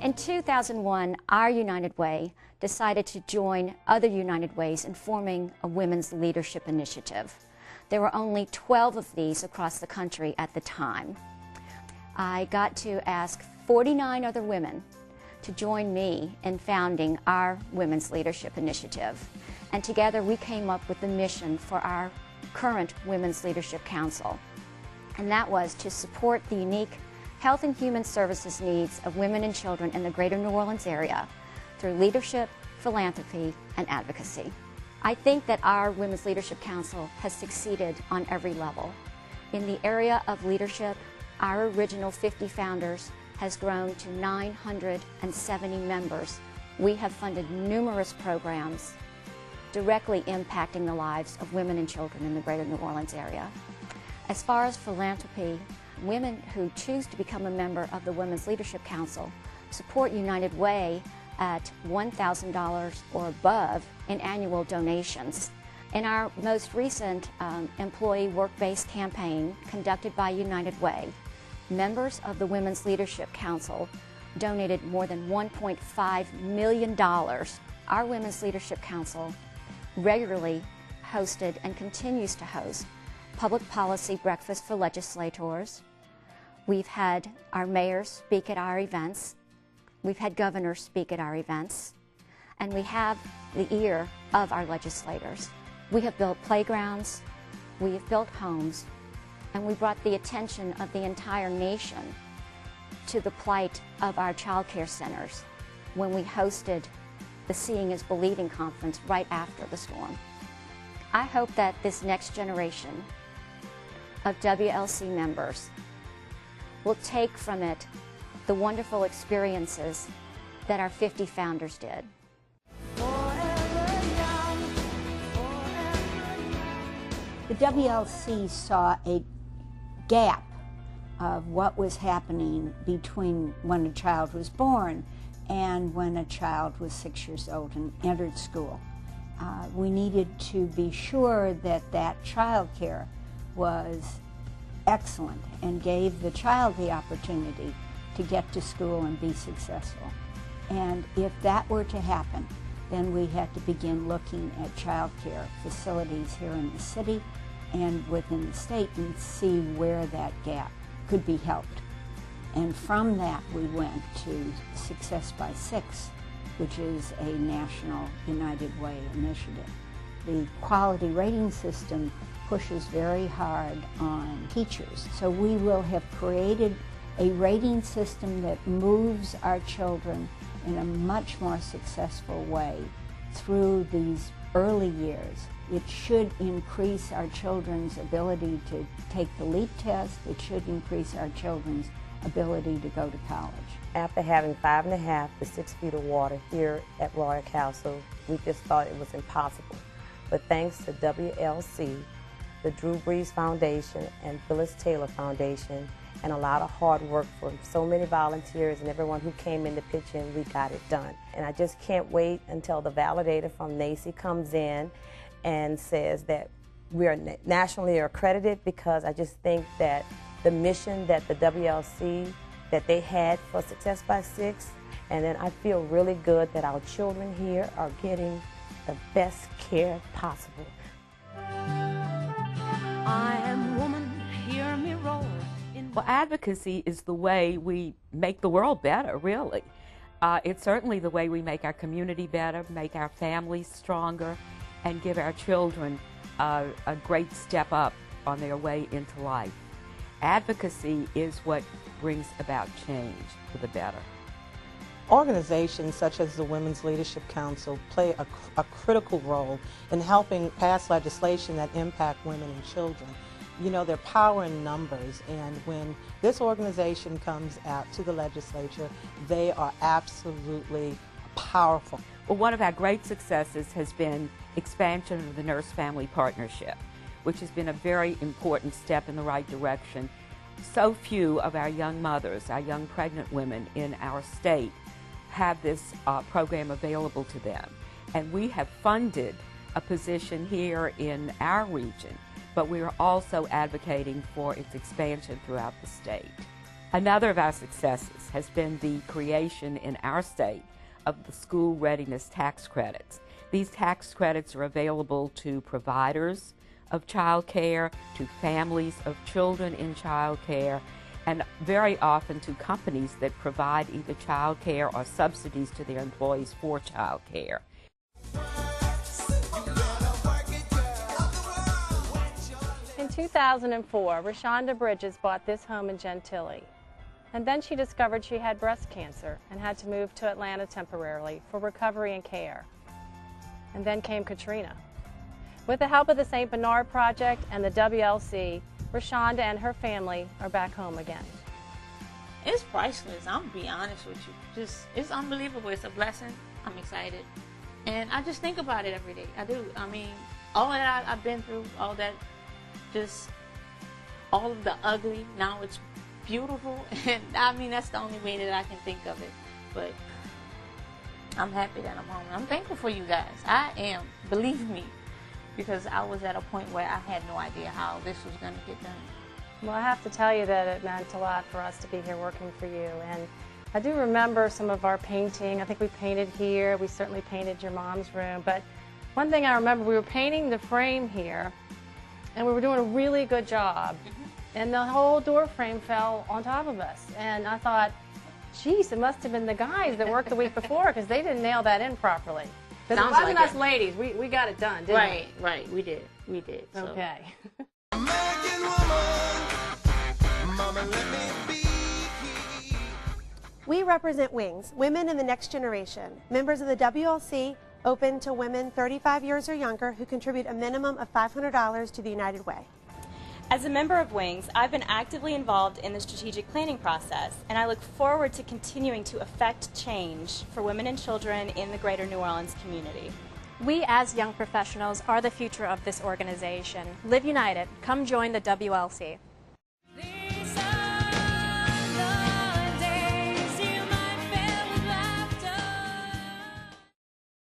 In 2001, our United Way decided to join other United Ways in forming a women's leadership initiative. There were only 12 of these across the country at the time. I got to ask 49 other women to join me in founding our Women's Leadership Initiative. And together we came up with the mission for our current Women's Leadership Council. And that was to support the unique health and human services needs of women and children in the greater New Orleans area through leadership, philanthropy, and advocacy. I think that our Women's Leadership Council has succeeded on every level. In the area of leadership, our original 50 founders has grown to 970 members. We have funded numerous programs directly impacting the lives of women and children in the greater New Orleans area. As far as philanthropy, women who choose to become a member of the Women's Leadership Council support United Way at $1,000 or above in annual donations. In our most recent employee work-based campaign conducted by United Way, members of the Women's Leadership Council donated more than $1.5 million. Our Women's Leadership Council regularly hosted and continues to host public policy breakfast for legislators. We've had our mayors speak at our events. We've had governors speak at our events. And we have the ear of our legislators. We have built playgrounds, we have built homes, and we brought the attention of the entire nation to the plight of our child care centers when we hosted the Seeing is Believing conference right after the storm. I hope that this next generation of WLC members will take from it the wonderful experiences that our 50 founders did. The WLC saw a gap of what was happening between when a child was born and when a child was 6 years old and entered school. We needed to be sure that that child care was excellent and gave the child the opportunity to get to school and be successful. And if that were to happen, then we had to begin looking at child care facilities here in the city and within the state and see where that gap could be helped. And from that we went to Success by Six, which is a national United Way initiative. The quality rating system pushes very hard on teachers. So we will have created a rating system that moves our children in a much more successful way through these early years. It should increase our children's ability to take the LEAP test. It should increase our children's ability to go to college. After having 5.5 to 6 feet of water here at Royal Castle, we just thought it was impossible. But thanks to WLC, the Drew Brees Foundation and Phyllis Taylor Foundation, and a lot of hard work from so many volunteers and everyone who came in to pitch in, we got it done. And I just can't wait until the validator from NACI comes in and says that we are nationally accredited, because I just think that the mission that the WLC, that they had for Success by Six, and then I feel really good that our children here are getting the best care possible. I am woman, hear me roar. Well, advocacy is the way we make the world better, really. It's certainly the way we make our community better, make our families stronger, and give our children a great step up on their way into life. Advocacy is what brings about change for the better. Organizations such as the Women's Leadership Council play a critical role in helping pass legislation that impact women and children. You know, their power in numbers, and when this organization comes out to the legislature, they are absolutely powerful. Well, one of our great successes has been expansion of the Nurse-Family Partnership, which has been a very important step in the right direction. So few of our young mothers, our young pregnant women in our state, have this program available to them. And we have funded a position here in our region, but we are also advocating for its expansion throughout the state. Another of our successes has been the creation in our state of the school readiness tax credits. These tax credits are available to providers of child care, to families of children in child care, and very often to companies that provide either child care or subsidies to their employees for child care. In 2004, Rashonda Bridges bought this home in Gentilly. And then she discovered she had breast cancer and had to move to Atlanta temporarily for recovery and care. And then came Katrina. With the help of the St. Bernard Project and the WLC, Rashonda and her family are back home again. It's priceless. I'm gonna be honest with you. It's unbelievable. It's a blessing. I'm excited. And I just think about it every day. I do. I mean, all that I've been through, all that, just all of the ugly, now it's beautiful. And I mean, that's the only way that I can think of it. But I'm happy that I'm home. I'm thankful for you guys. I am. Believe me. Because I was at a point where I had no idea how this was going to get done. Well, I have to tell you that it meant a lot for us to be here working for you. And I do remember some of our painting. I think we painted here. We certainly painted your mom's room. But one thing I remember, we were painting the frame here, and we were doing a really good job. And the whole door frame fell on top of us. And I thought, geez, it must have been the guys that worked the week before, because they didn't nail that in properly. Because it wasn't us ladies. We got it done, didn't we? Right. We did. So. Okay. We represent WINGS, Women in the Next Generation, members of the WLC, open to women 35 years or younger who contribute a minimum of $500 to the United Way. As a member of WINGS, I've been actively involved in the strategic planning process, and I look forward to continuing to affect change for women and children in the greater New Orleans community. We as young professionals are the future of this organization. Live united. Come join the WLC.